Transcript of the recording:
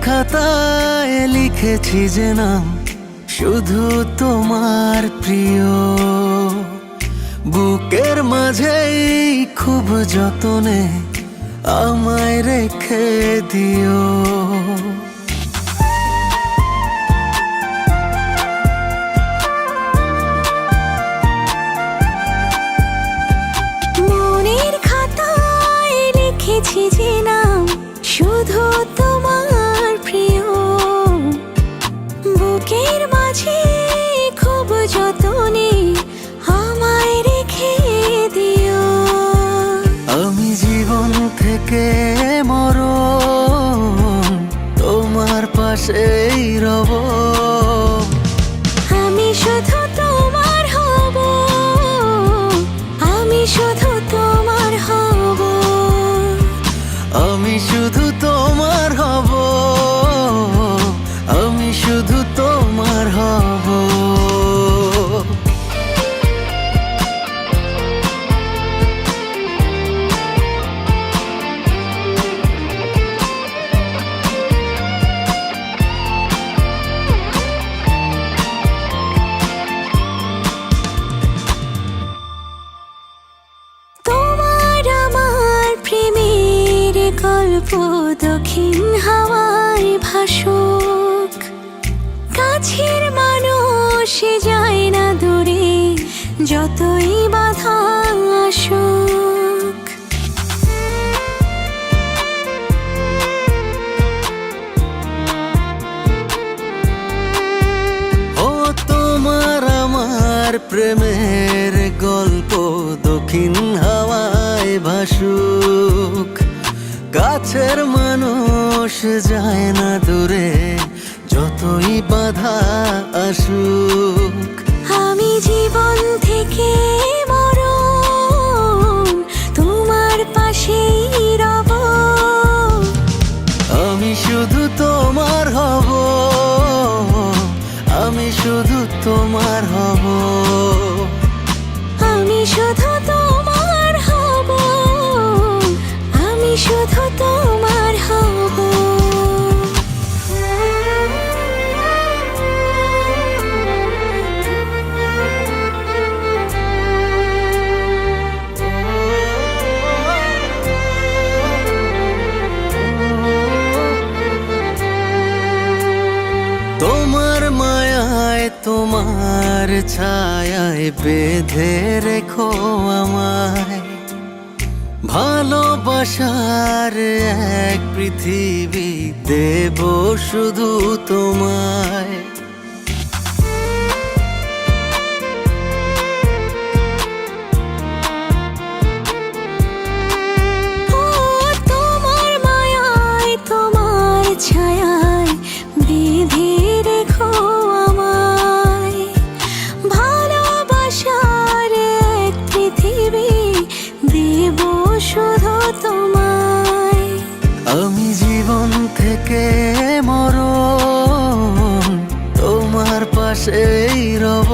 খাতায় লিখেছি যে নাম শুধু তোমার প্রিয়। বুকের মাঝেই খুব যতনে আমায় রেখে দিও। মনের খাতায় লিখেছি যে নাম শুধু তোমার প্রিয়। বুকের মাঝে খুব যতনে আমায় রেখে দিও। আমি জীবন থেকে মরণ তোমার পাশেই রব। আমি শুধু তোমার হব, আমি শুধু তোমার হব, আমি শুধু তোমার হব, আমি শুধু তোমার হব। তোমার আমার প্রেমের গল্প দক্ষিণ হাওয়ায় ভাসুক। কাছের মানুষ যায় না দূরে যতই বাধা আসুক। ও তোমার আমার প্রেমের গল্প দক্ষিণ হাওয়ায় ভাসুক। কাছের মানুষ যায় না দূরে যতই বাধা আসুক। আমি জীবন থেকে মরণ তোমার পাশেই রব। আমি শুধু তোমার হব, আমি শুধু তোমার হব, আমি শুধু তোমার হব, আমি শুধু তোমার হব। তোমার মায়ায় তোমার ছায়ায় বেঁধে রেখো আমায়। ভালোবাসার এক পৃথিবী দেব শুধু তোমায়। ও তোমার মায়ায় তোমার ছায়ায় বেঁধে রেখো আমায়। ভালোবাসার এক পৃথিবী দেব শুধু তোমায়। আমি জীবন থেকে মরণ তোমার পাশেই রব।